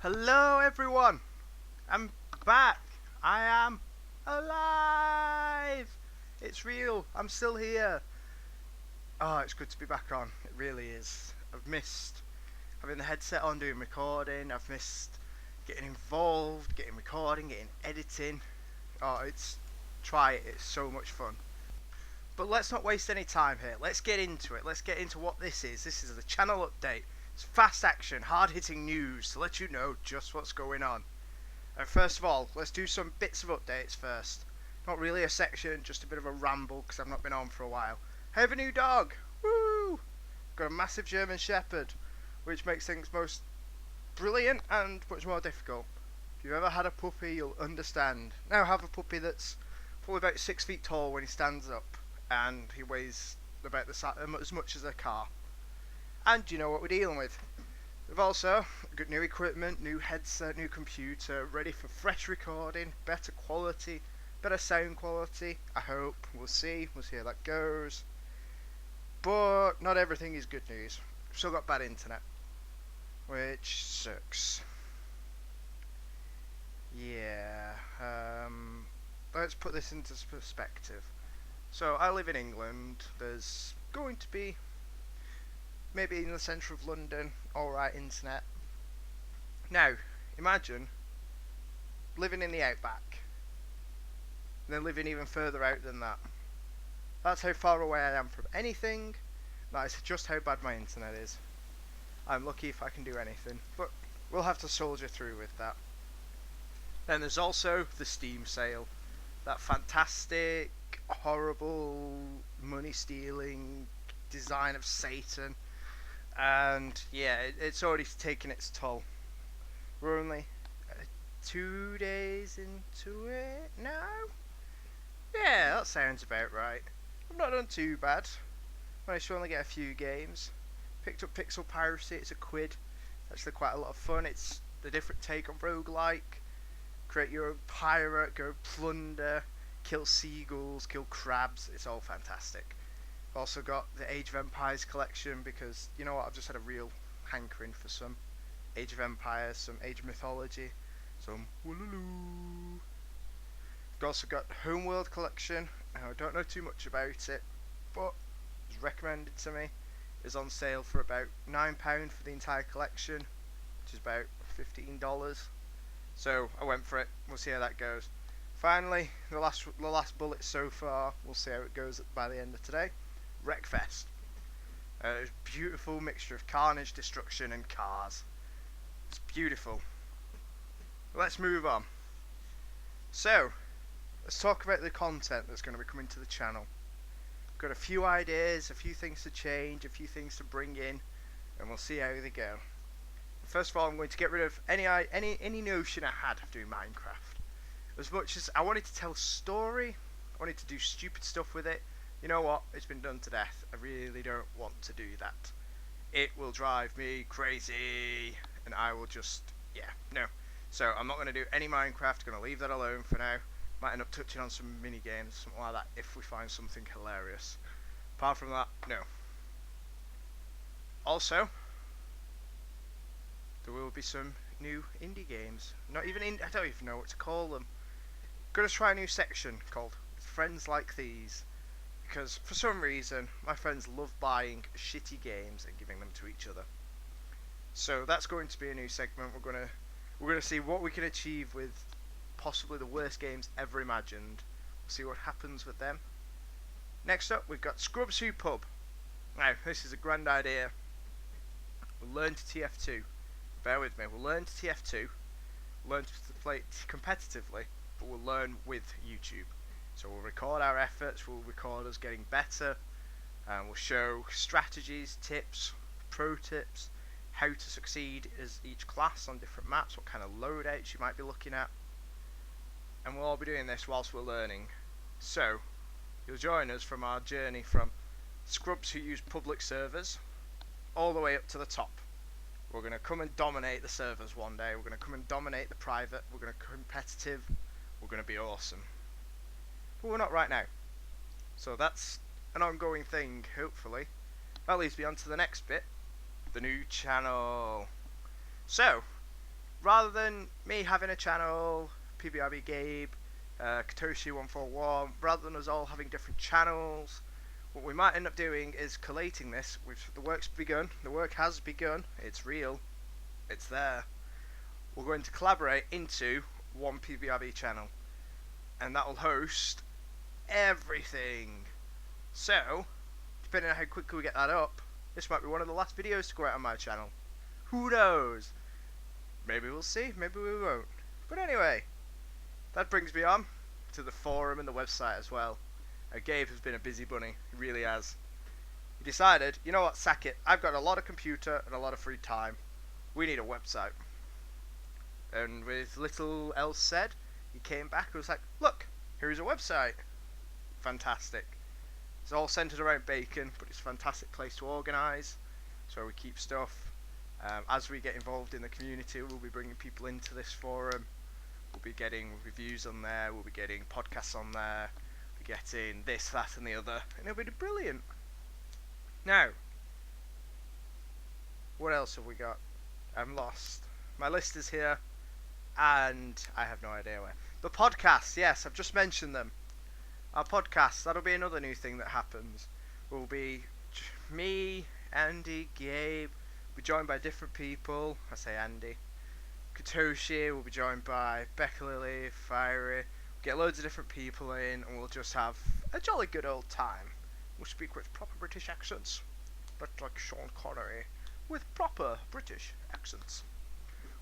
Hello everyone! I'm back! I am alive! It's real! I'm still here! Oh, it's good to be back on. It really is. I've missed having the headset on doing recording. I've missed getting involved, getting recording, getting editing. Oh, try it. It's so much fun. But let's not waste any time here. Let's get into it. Let's get into what this is. This is the channel update. It's fast action, hard hitting news to let you know just what's going on. And first of all, let's do some bits of updates first. Not really a section, just a bit of a ramble because I've not been on for a while. I have a new dog! Woo! Got a massive German Shepherd, which makes things most brilliant and much more difficult. If you've ever had a puppy, you'll understand. Now I have a puppy that's probably about 6 feet tall when he stands up, and he weighs about as much as a car. And you know what we're dealing with. We've also got new equipment, new headset, new computer, ready for fresh recording, better quality, better sound quality, I hope. We'll see how that goes. But not everything is good news. We've still got bad internet, which sucks. Yeah, let's put this into perspective. So I live in England. There's going to be, maybe in the centre of London, alright internet. Now, imagine living in the outback, and then living even further out than that. That's how far away I am from anything. That is just how bad my internet is. I'm lucky if I can do anything, but we'll have to soldier through with that. Then there's also the Steam sale. That fantastic, horrible, money-stealing design of Satan. And yeah, it's already taken its toll. We're only 2 days into it now? Yeah, that sounds about right. I've not done too bad. Managed to only get a few games. Picked up Pixel Piracy, it's £1. Actually quite a lot of fun. It's the different take on roguelike. Create your own pirate, go plunder, kill seagulls, kill crabs. It's all fantastic. I've also got the Age of Empires collection because, you know what, I've just had a real hankering for some Age of Empires, some Age of Mythology, some Woolaloo. I've also got Homeworld collection. I don't know too much about it, but it was recommended to me. It's on sale for about £9 for the entire collection, which is about $15. So I went for it. We'll see how that goes. Finally, the last bullet so far. We'll see how it goes by the end of today. Wreckfest. It's a beautiful mixture of carnage, destruction, and cars. It's beautiful. Let's move on. So, let's talk about the content that's going to be coming to the channel. Got a few ideas, a few things to change, a few things to bring in, and we'll see how they go. First of all, I'm going to get rid of any notion I had of doing Minecraft. As much as I wanted to tell a story, I wanted to do stupid stuff with it. You know what? It's been done to death. I really don't want to do that. It will drive me crazy, and I will just, yeah, no. So I'm not going to do any Minecraft. Going to leave that alone for now. Might end up touching on some mini games, something like that, if we find something hilarious. Apart from that, no. Also, there will be some new indie games. Not even I don't even know what to call them. Gonna try a new section called Friends Like These, because for some reason my friends love buying shitty games and giving them to each other. So that's going to be a new segment. We're gonna see what we can achieve with possibly the worst games ever imagined. We'll see what happens with them. Next up, we've got Scrubs Who Pub. Now, this is a grand idea. We'll learn to TF2. Bear with me. We'll learn to TF2. Learn to play it competitively, but we'll learn with YouTube. So we'll record our efforts. We'll record us getting better, and we'll show strategies, tips, pro tips, how to succeed as each class on different maps, what kind of loadouts you might be looking at. And we'll all be doing this whilst we're learning. So, you'll join us from our journey from scrubs who use public servers all the way up to the top. We're going to come and dominate the servers one day. We're going to come and dominate the private. We're going to competitive. We're going to be awesome. But we're not right now. So that's an ongoing thing, hopefully. That leads me on to the next bit. The new channel. So, rather than me having a channel, PBRB Gabe, Katoshi141, rather than us all having different channels, what we might end up doing is collating this. The work's begun, the work has begun, it's real, it's there. We're going to collaborate into one PBRB channel, and that will host everything. So, depending on how quickly we get that up, this might be one of the last videos to go out on my channel. Who knows? Maybe we'll see, maybe we won't. But anyway, that brings me on to the forum and the website as well. Gabe has been a busy bunny, he really has. He decided, you know what, sack it. I've got a lot of computer and a lot of free time. We need a website. And with little else said, he came back and was like, look, here's a website. Fantastic. It's all centered around bacon, but it's a fantastic place to organise. So we keep stuff. As we get involved in the community, we'll be bringing people into this forum. We'll be getting reviews on there. We'll be getting podcasts on there. We'll be getting this, that, and the other, and it'll be brilliant. Now, what else have we got? I'm lost. My list is here, and I have no idea where. The podcasts, yes, I've just mentioned them. Our podcasts, that'll be another new thing that happens. Will be me, Andy, Gabe. We'll be joined by different people. I say Andy. Katoshi will be joined by Becca Lily, Fiery. We'll get loads of different people in, and we'll just have a jolly good old time. We'll speak with proper British accents, but like Sean Connery, with proper British accents.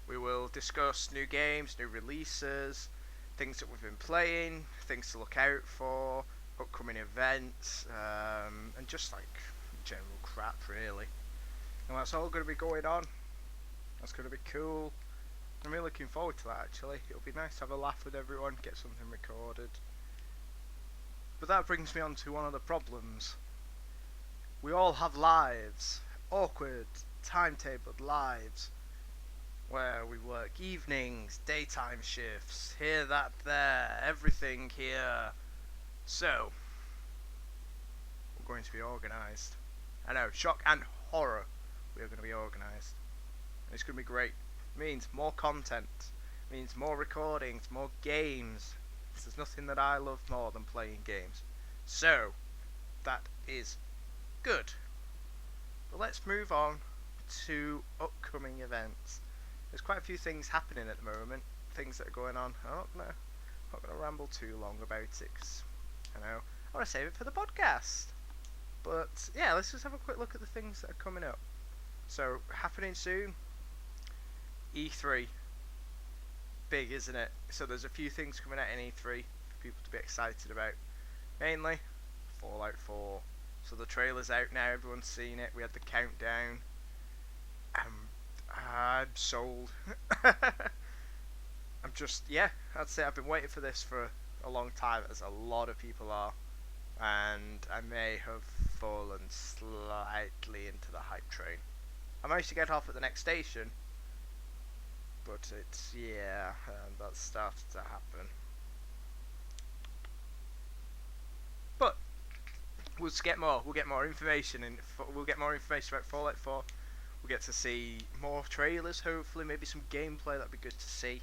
We will discuss new games, new releases, things that we've been playing, things to look out for, upcoming events, and just like general crap really. And that's all going to be going on. That's going to be cool. I'm really looking forward to that actually. It'll be nice to have a laugh with everyone, get something recorded. But that brings me on to one of the problems. We all have lives. Awkward, timetabled lives. Where we work evenings, daytime shifts, here, that, there, everything here. So, we're going to be organised. I know, shock and horror, we are going to be organised. And it's going to be great. It means more content, it means more recordings, more games. There's nothing that I love more than playing games. So, that is good. But let's move on to upcoming events. There's quite a few things happening at the moment, things that are going on. I'm not gonna ramble too long about it, 'cause I know I want to save it for the podcast. But yeah, let's just have a quick look at the things that are coming up. So happening soon, E3. Big, isn't it? So there's a few things coming out in E3 for people to be excited about. Mainly Fallout 4. So the trailer's out now, everyone's seen it. We had the countdown. I'm sold. I'm just, yeah, I'd say I've been waiting for this for a long time, as a lot of people are. And I may have fallen slightly into the hype train. I managed to get off at the next station, but it's, yeah, that started to happen. But we'll get more. We'll get more information, and we'll get more information about Fallout 4. We'll get to see more trailers, hopefully, maybe some gameplay. That'd be good to see.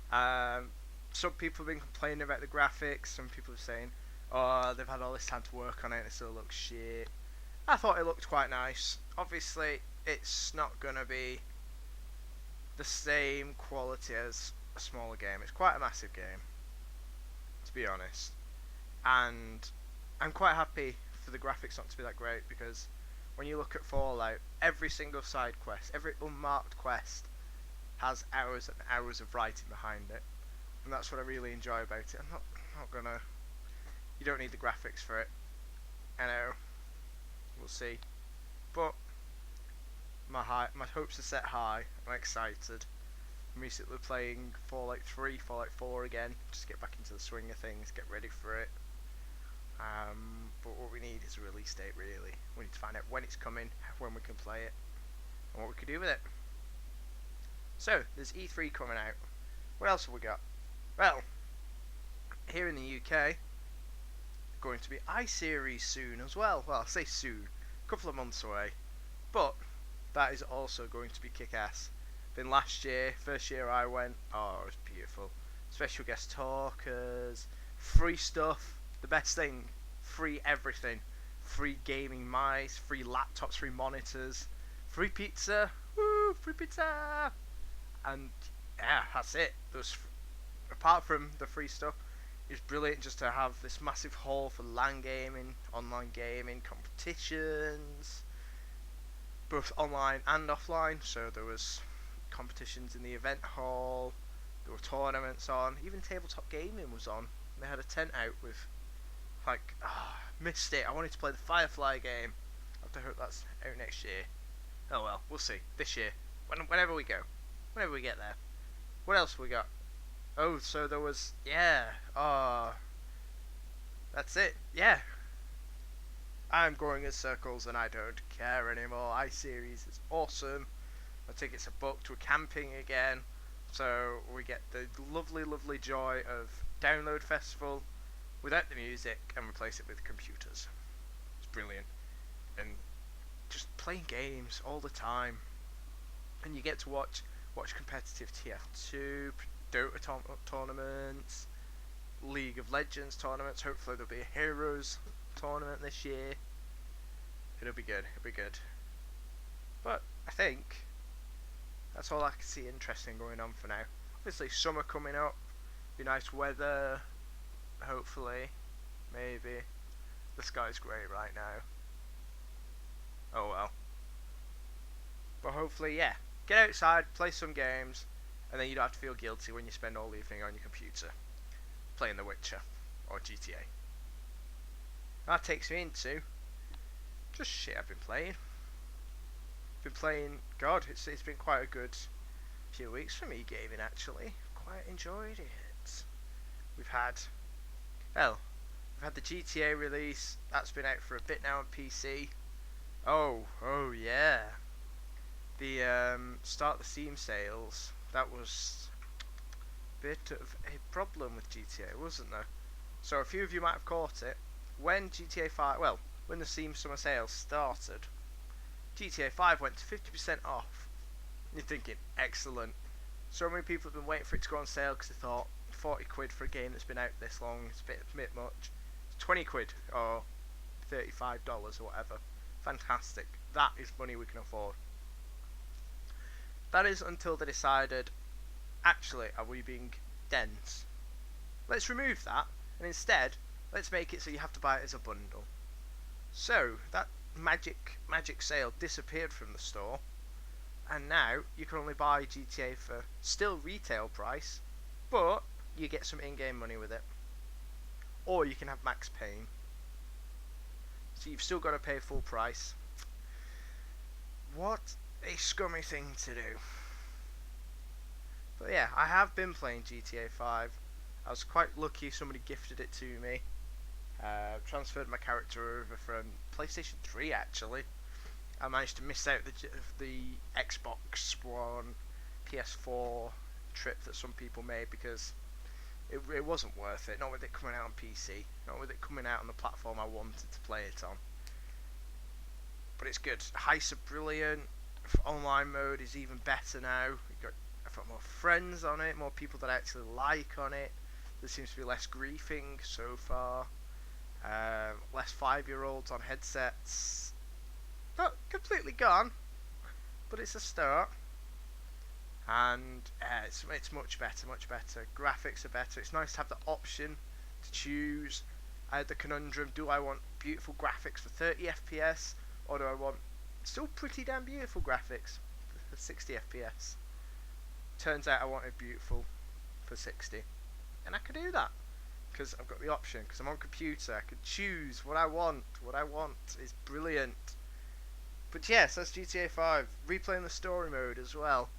Some people have been complaining about the graphics. Some people are saying, oh, they've had all this time to work on it and it still looks shit. I thought it looked quite nice. Obviously, it's not going to be the same quality as a smaller game. It's quite a massive game, to be honest. And I'm quite happy for the graphics not to be that great, because when you look at Fallout, every single side quest, every unmarked quest has hours and hours of writing behind it. And that's what I really enjoy about it. I'm not gonna... You don't need the graphics for it. I know. We'll see. But my hopes are set high. I'm excited. I'm recently playing Fallout 3, Fallout 4 again. Just get back into the swing of things, get ready for it. But what we need is a release date, really. We need to find out when it's coming, when we can play it, and what we can do with it. So, there's E3 coming out. What else have we got? Well, here in the UK, going to be iSeries soon as well. Well, I'll say soon, a couple of months away. But that is also going to be kick-ass. Been last year, first year I went. Oh, it was beautiful. Special guest talkers, free stuff. The best thing, free everything. Free gaming mice, free laptops, free monitors, free pizza. Woo, free pizza! And yeah, that's it. There's apart from the free stuff, it's brilliant just to have this massive hall for LAN gaming, online gaming, competitions, both online and offline. So there was competitions in the event hall, there were tournaments on, even tabletop gaming was on. They had a tent out with missed it. I wanted to play the Firefly game. I hope that's out next year. Oh well, we'll see. This year, whenever we go, whenever we get there. What else we got? Oh, so there was that's it. Yeah, I'm going in circles and I don't care anymore. iSeries is awesome. My tickets are booked. We're camping again, so we get the lovely, lovely joy of Download Festival without the music and replace it with computers. It's brilliant, and just playing games all the time, and you get to watch competitive TF2, Dota tournaments, League of Legends tournaments. Hopefully there'll be a Heroes tournament this year. It'll be good. It'll be good. But I think that's all I can see interesting going on for now. Obviously summer coming up. Be nice weather. Hopefully. Maybe. The sky's grey right now. Oh well. But hopefully, yeah. Get outside, play some games, and then you don't have to feel guilty when you spend all evening on your computer playing The Witcher or GTA. That takes me into just shit I've been playing. God, it's been quite a good few weeks for me gaming actually. Quite enjoyed it. We've had the GTA release. That's been out for a bit now on PC. Oh yeah. The start the Steam sales. That was a bit of a problem with GTA, wasn't there? So a few of you might have caught it. When GTA 5, when the Steam summer sales started, GTA 5 went to 50% off. And you're thinking, excellent. So many people have been waiting for it to go on sale because they thought 40 quid for a game that's been out this long, it's a bit much. It's 20 quid or $35 or whatever. Fantastic. That is money we can afford. That is until they decided, actually, are we being dense? Let's remove that, and instead, let's make it so you have to buy it as a bundle. So, that magic sale disappeared from the store, and now you can only buy GTA for still retail price, but you get some in-game money with it. Or you can have max paying. So you've still got to pay full price. What a scummy thing to do. But yeah, I have been playing GTA 5. I was quite lucky somebody gifted it to me. Transferred my character over from PlayStation 3 actually. I managed to miss out the Xbox One, PS4 trip that some people made because it wasn't worth it. Not with it coming out on PC. Not with it coming out on the platform I wanted to play it on. But it's good. Heists are brilliant. Online mode is even better now. I've got more friends on it, more people that I actually like on it. There seems to be less griefing so far. Less 5-year-olds on headsets. Not completely gone, but it's a start. And it's much better, much better. Graphics are better. It's nice to have the option to choose. I had the conundrum: do I want beautiful graphics for 30 FPS, or do I want still pretty damn beautiful graphics for 60 FPS? Turns out I wanted beautiful for 60, and I could do that because I've got the option. Because I'm on computer, I could choose what I want. What I want is brilliant. But yes, that's GTA 5. Replaying the story mode as well,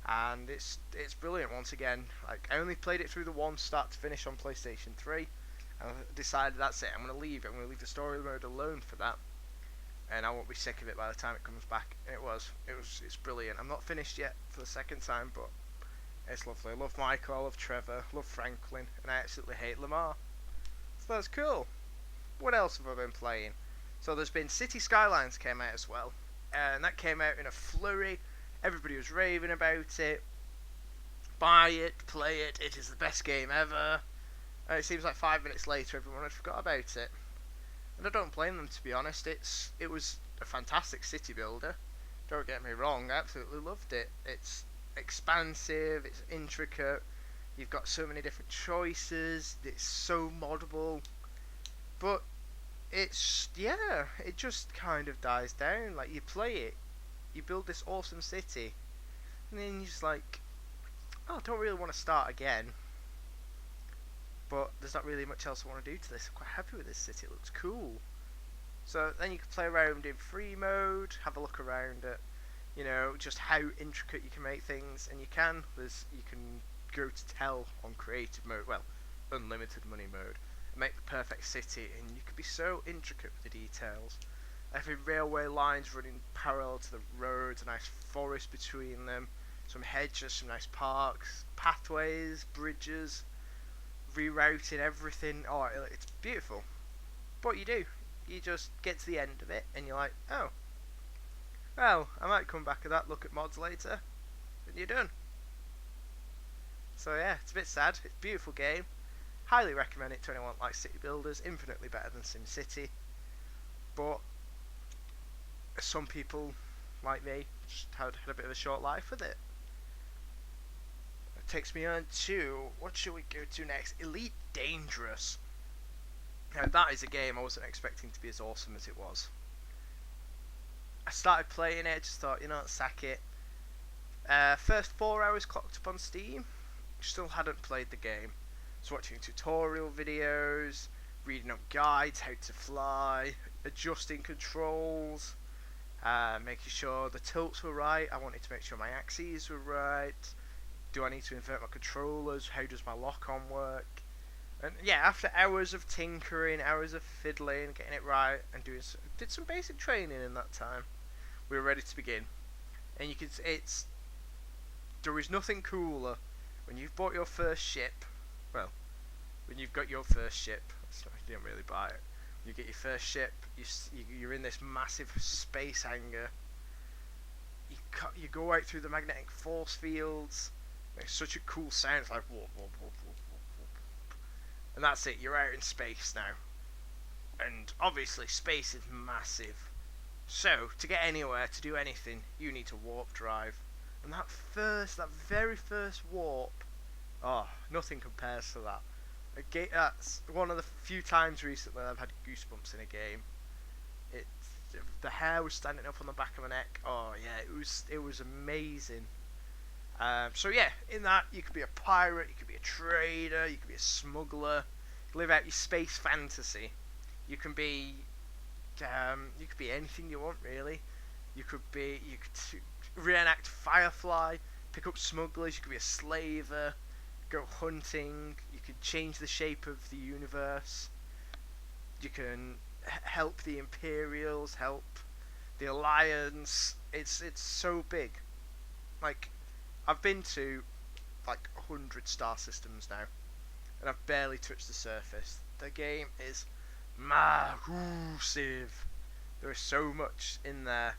and it's brilliant once again. Like, I only played it through the one start to finish on PlayStation 3, and I decided that's it. I'm gonna leave it. I'm gonna leave the story mode alone for that, and I won't be sick of it by the time it comes back. It's brilliant. I'm not finished yet for the second time, but it's lovely. I love Michael, I love Trevor, I love Franklin, and I absolutely hate Lamar. So that's cool. What else have I been playing? So there's been City Skylines came out as well, and that came out in a flurry. Everybody was raving about it. Buy it, play it. It is the best game ever. And it seems like 5 minutes later, everyone had forgot about it. And I don't blame them, to be honest. It was a fantastic city builder. Don't get me wrong, I absolutely loved it. It's expansive, it's intricate. You've got so many different choices. It's so moddable. But it just kind of dies down. Like, you play it, you build this awesome city, and then you're just like, oh, I don't really want to start again. But there's not really much else I want to do to this. I'm quite happy with this city. It looks cool. So then you can play around in free mode, have a look around at, just how intricate you can make things, and you can go to tell on creative mode, well, unlimited money mode, and make the perfect city, and you can be so intricate with the details. Every railway lines running parallel to the roads, a nice forest between them, some hedges, some nice parks, pathways, bridges, rerouting everything. Oh, it's beautiful. But what you just get to the end of it, and you're like, oh, well, I might come back to that, look at mods later, and you're done. So yeah, it's a bit sad. It's a beautiful game. Highly recommend it to anyone that likes city builders. Infinitely better than SimCity. But some people, like me, just had a bit of a short life with it. That takes me on to, what should we go to next? Elite Dangerous. Now that is a game I wasn't expecting to be as awesome as it was. I started playing it, just thought, sack it. First 4 hours clocked up on Steam. Still hadn't played the game. Was watching tutorial videos, reading up guides, how to fly, adjusting controls, making sure the tilts were right. I wanted to make sure my axes were right. Do I need to invert my controllers? How does my lock-on work? And yeah, after hours of tinkering, hours of fiddling, getting it right, and did some basic training in that time, we were ready to begin. And there is nothing cooler when you've bought your first ship. Well, when you've got your first ship, so you didn't really buy it. When you get your first ship, you're in this massive space hangar. You go out through the magnetic force fields. It's such a cool sound. It's like whoop, whoop, whoop, whoop, whoop, whoop. And that's it. You're out in space now. And obviously, space is massive. So to get anywhere, to do anything, you need to warp drive. And that very first warp, oh, nothing compares to that. That's one of the few times recently I've had goosebumps in a game. The hair was standing up on the back of my neck. Oh yeah, it was amazing. So yeah, in that you could be a pirate, you could be a trader, you could be a smuggler, live out your space fantasy. You could be anything you want really. You could reenact Firefly, pick up smugglers. You could be a slaver, go hunting. You could change the shape of the universe. You can help the Imperials, help the Alliance. It's so big. Like, I've been to like 100 star systems now, and I've barely touched the surface. The game is massive. There is so much in there,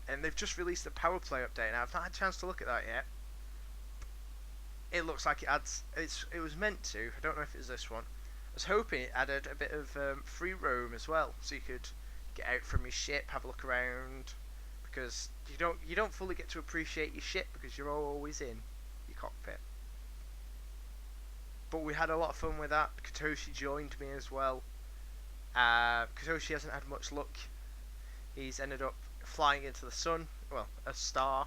and they've just released the Power Play update now. I've not had a chance to look at that yet. It looks like it adds. It was meant to. I don't know if it's this one. I was hoping it added a bit of free roam as well, so you could get out from your ship, have a look around, because you don't fully get to appreciate your ship because you're always in your cockpit. But we had a lot of fun with that. Katoshi joined me as well. Katoshi hasn't had much luck. He's ended up flying into the sun, well, a star,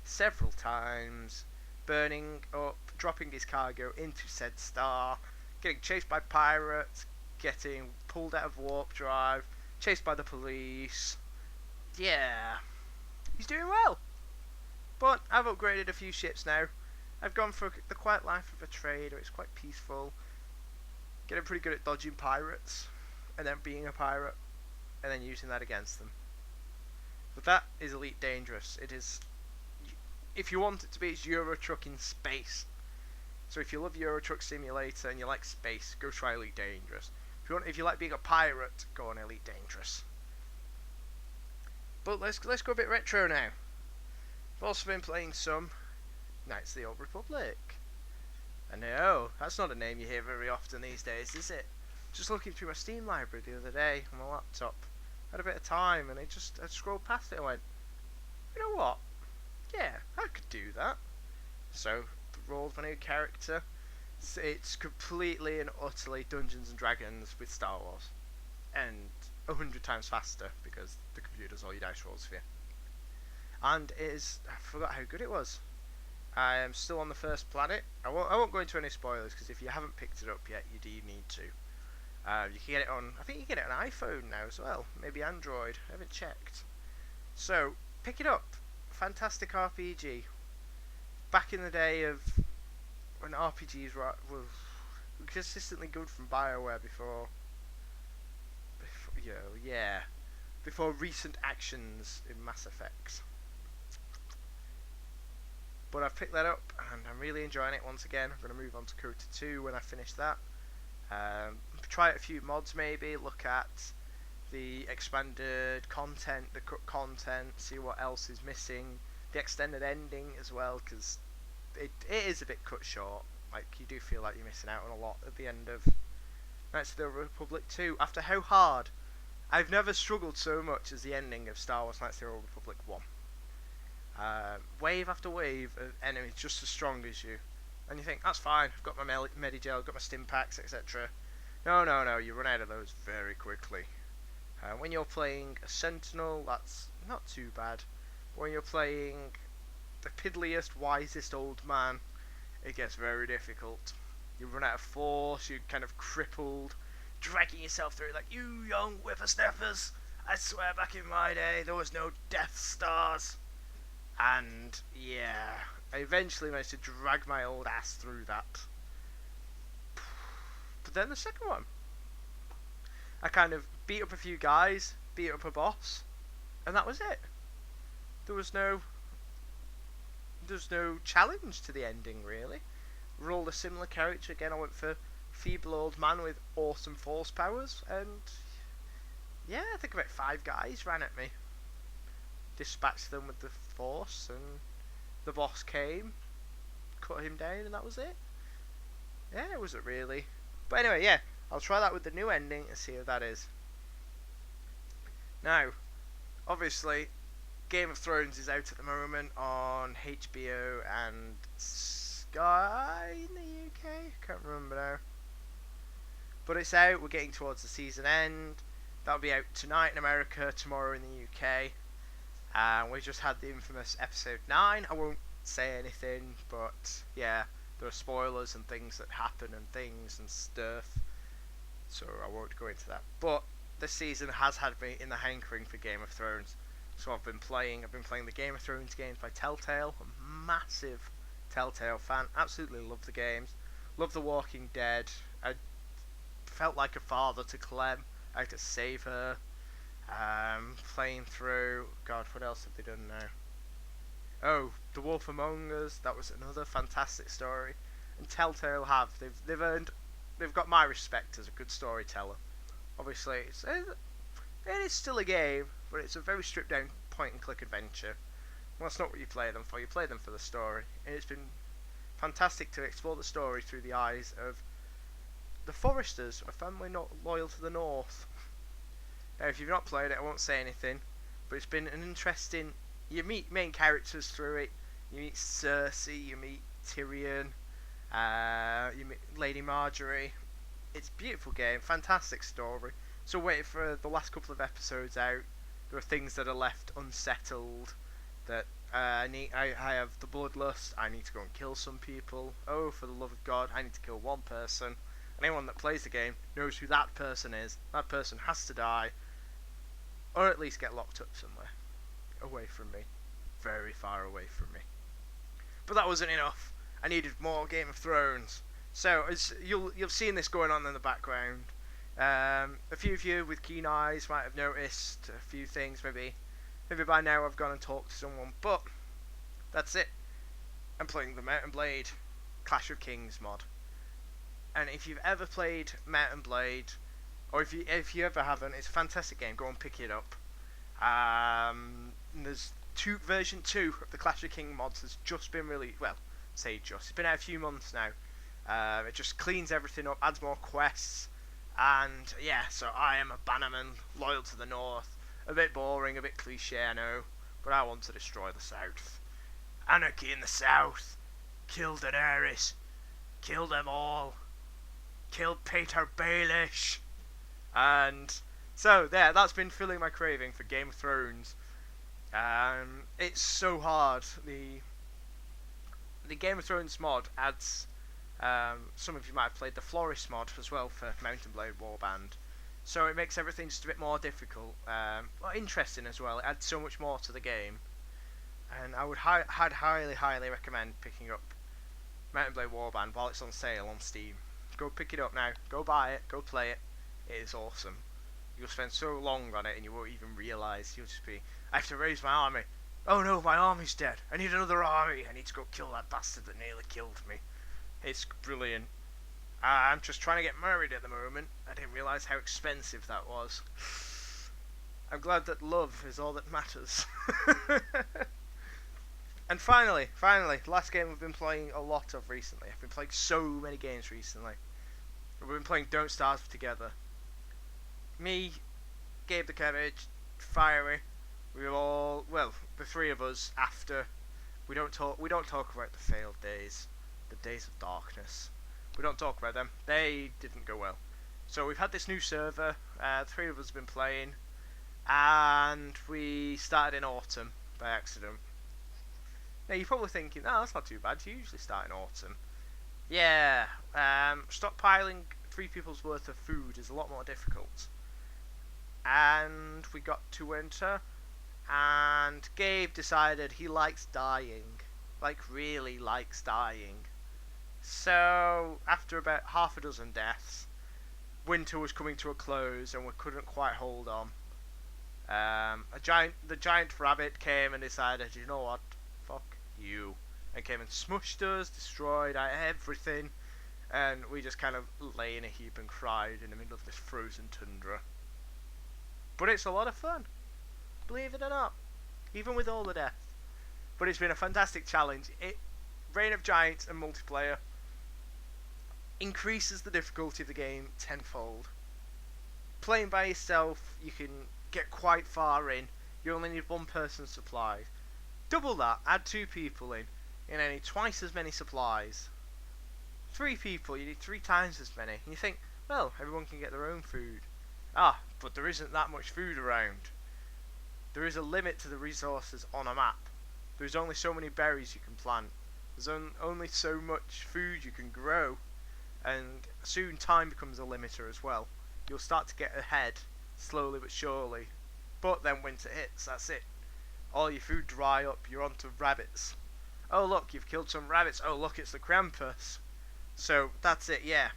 several times, burning up, dropping his cargo into said star, getting chased by pirates, getting pulled out of warp drive, chased by the police. Yeah, he's doing well. But I've upgraded a few ships now. I've gone for the quiet life of a trader. It's quite peaceful. Getting pretty good at dodging pirates, and then being a pirate, and then using that against them. But that is Elite Dangerous. It is, if you want it to be, it's Euro Truck in space. So if you love Euro Truck Simulator and you like space, go try Elite Dangerous. If you like being a pirate, go on Elite Dangerous. But let's go a bit retro now. I've also been playing some Knights of the Old Republic. I know, that's not a name you hear very often these days, is it? Just looking through my Steam library the other day on my laptop. Had a bit of time and I scrolled past it and went, you know what? Yeah, I could do that. So, rolled my new character. It's completely and utterly Dungeons and Dragons with Star Wars. And 100 times faster because the computer does all your dice rolls for you. And it is, I forgot how good it was. I am still on the first planet. I won't go into any spoilers because if you haven't picked it up yet, you do need to. You can get it on, I think you can get it on iPhone now as well. Maybe Android. I haven't checked. So, pick it up. Fantastic RPG. Back in the day of when RPGs were consistently good from BioWare before before recent actions in Mass Effect. But I've picked that up and I'm really enjoying it once again. I'm going to move on to Crota 2 when I finish that. Try out a few mods maybe, look at the expanded content, the cut content, see what else is missing, the extended ending as well, because it is a bit cut short. Like, you do feel like you're missing out on a lot at the end of Knights of the Republic 2. After how hard, I've never struggled so much as the ending of Star Wars Knights of the Old Republic 1. Wave after wave of enemies just as strong as you. And you think, that's fine, I've got my Medigel, I've got my stim packs, etc. No, you run out of those very quickly. When you're playing a Sentinel, that's not too bad. But when you're playing the piddliest, wisest old man, it gets very difficult. You run out of force, you're kind of crippled, dragging yourself through like, you young whippersnappers, I swear back in my day there was no Death Stars. And yeah, I eventually managed to drag my old ass through that. But then the second one, I kind of beat up a few guys, beat up a boss, and that was it. There was no challenge to the ending really. Rolled a similar character again. I went for feeble old man with awesome force powers, and yeah, I think about 5 guys ran at me. Dispatched them with the force, and the boss came, cut him down, and that was it. Yeah, it wasn't really. But anyway, yeah, I'll try that with the new ending and see how that is. Now, obviously, Game of Thrones is out at the moment on HBO and Sky in the UK. Can't remember now. But it's out. We're getting towards the season end. That'll be out tonight in America, tomorrow in the UK. And we just had the infamous episode 9. I won't say anything, but yeah, there are spoilers and things that happen and things and stuff. So I won't go into that. But this season has had me in the hankering for Game of Thrones. So I've been playing the Game of Thrones games by Telltale. I'm a massive Telltale fan. Absolutely love the games. Love The Walking Dead. I felt like a father to Clem. I had to save her. Playing through, God, what else have they done now? Oh, The Wolf Among Us. That was another fantastic story. And Telltale they've got my respect as a good storyteller. Obviously, it is still a game, but it's a very stripped down point and click adventure. Well, that's not what you play them for. You play them for the story, and it's been fantastic to explore the story through the eyes of the Foresters, a family not loyal to the North. Now, if you've not played it, I won't say anything, but it's been an interesting. You meet main characters through it. You meet Cersei, you meet Tyrion, you meet Lady Marjorie. It's a beautiful game, fantastic story. So waiting for the last couple of episodes out. There are things that are left unsettled. That I have the bloodlust. I need to go and kill some people. Oh, for the love of God, I need to kill one person. Anyone that plays the game knows who that person is. That person has to die. Or at least get locked up somewhere. Away from me. Very far away from me. But that wasn't enough. I needed more Game of Thrones. So, as you've seen this going on in the background. A few of you with keen eyes might have noticed a few things. Maybe by now I've gone and talked to someone. But, that's it. I'm playing the Mount & Blade Clash of Kings mod. And if you've ever played Mount & Blade, or if you ever haven't, it's a fantastic game. Go and pick it up. There's version 2 of the Clash of King mods has just been released. Well, say just. It's been out a few months now. It just cleans everything up, adds more quests, and yeah, so I am a bannerman, loyal to the north. A bit boring, a bit cliche, I know, but I want to destroy the south. Anarchy in the south. Kill Daenerys. Kill them all. Kill Peter Baelish. And so there, that's been filling my craving for Game of Thrones. It's so hard. The Game of Thrones mod adds. Some of you might have played the Florist mod as well for Mountain Blade Warband. So it makes everything just a bit more difficult. Well, interesting as well. It adds so much more to the game. And I would highly recommend picking up Mountain Blade Warband while it's on sale on Steam. Go pick it up now. Go buy it. Go play it. It is awesome. You'll spend so long on it and you won't even realise. You'll just be, I have to raise my army. Oh no, my army's dead. I need another army. I need to go kill that bastard that nearly killed me. It's brilliant. I'm just trying to get married at the moment. I didn't realise how expensive that was. I'm glad that love is all that matters. And finally, the last game we've been playing a lot of recently. I've been playing so many games recently. We've been playing Don't Starve Together. Me, Gabe the Cabbage, Fiery. We all, well, the three of us. After we don't talk about the failed days, the days of darkness. We don't talk about them. They didn't go well. So we've had this new server. Three of us have been playing, and we started in autumn by accident. Now you're probably thinking, oh, that's not too bad. You usually start in autumn. Yeah, stockpiling 3 people's worth of food is a lot more difficult. And we got to winter, and Gabe decided he likes dying. Like, really likes dying. So, after about half a dozen deaths, winter was coming to a close and we couldn't quite hold on. The giant rabbit came and decided, you know what, fuck you. And came and smushed us, destroyed everything, and we just kind of lay in a heap and cried in the middle of this frozen tundra. But it's a lot of fun, believe it or not, even with all the death. But it's been a fantastic challenge. Reign of Giants and multiplayer increases the difficulty of the game tenfold. Playing by yourself, you can get quite far in. You only need 1 person's supplies. Double that, add 2 people in, and you need twice as many supplies. 3 people, you need 3 times as many. And you think, well, everyone can get their own food. But there isn't that much food around. There is a limit to the resources on a map. There's only so many berries you can plant. There's only so much food you can grow. And soon time becomes a limiter as well. You'll start to get ahead, slowly but surely. But then winter hits, that's it. All your food dry up, you're onto rabbits. Oh look, you've killed some rabbits. Oh look, it's the Krampus. So that's it, yeah.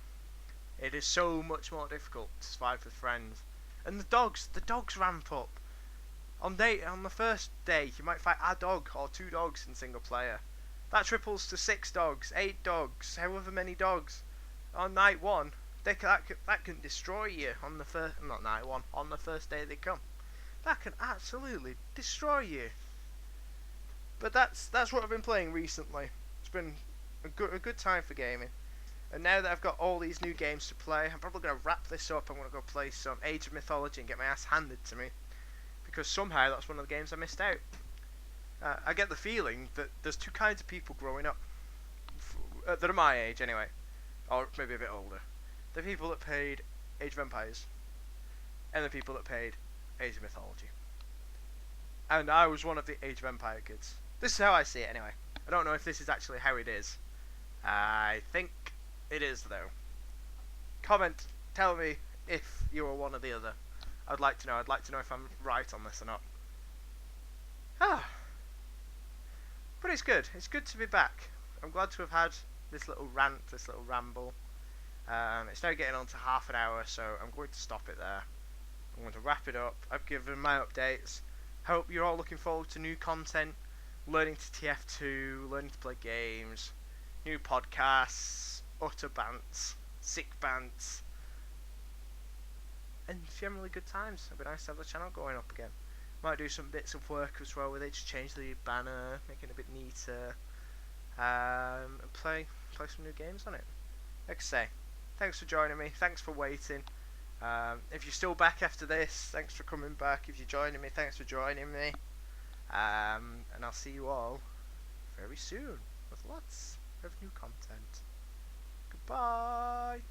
It is so much more difficult to survive with friends. And the dogs ramp up. On the first day, you might fight a dog or 2 dogs in single player. That triples to 6 dogs, 8 dogs, however many dogs. On night 1, that can destroy you on the first, not night 1, on the first day they come. That can absolutely destroy you. But that's what I've been playing recently. It's been a good time for gaming. And now that I've got all these new games to play, I'm probably going to wrap this up. I'm going to go play some Age of Mythology and get my ass handed to me. Because somehow that's one of the games I missed out. I get the feeling that there's 2 kinds of people growing up. That are my age anyway. Or maybe a bit older. The people that played Age of Empires. And the people that played Age of Mythology. And I was one of the Age of Empire kids. This is how I see it anyway. I don't know if this is actually how it is. I think it is though. Comment, tell me if you are one or the other. I'd like to know. I'd like to know if I'm right on this or not. But it's good. It's good to be back. I'm glad to have had this little rant, this little ramble. It's now getting on to half an hour, so I'm going to stop it there. I'm going to wrap it up. I've given my updates. Hope you're all looking forward to new content, learning to TF2, learning to play games, new podcasts, utter bants, sick bants, and generally good times. It'd be nice to have the channel going up again. Might do some bits of work as well with it, just change the banner, make it a bit neater, and play some new games on it. Like I say, thanks for joining me. Thanks for waiting. If you're still back after this, thanks for coming back. If you're joining me, thanks for joining me. And I'll see you all very soon with lots of new content. Goodbye.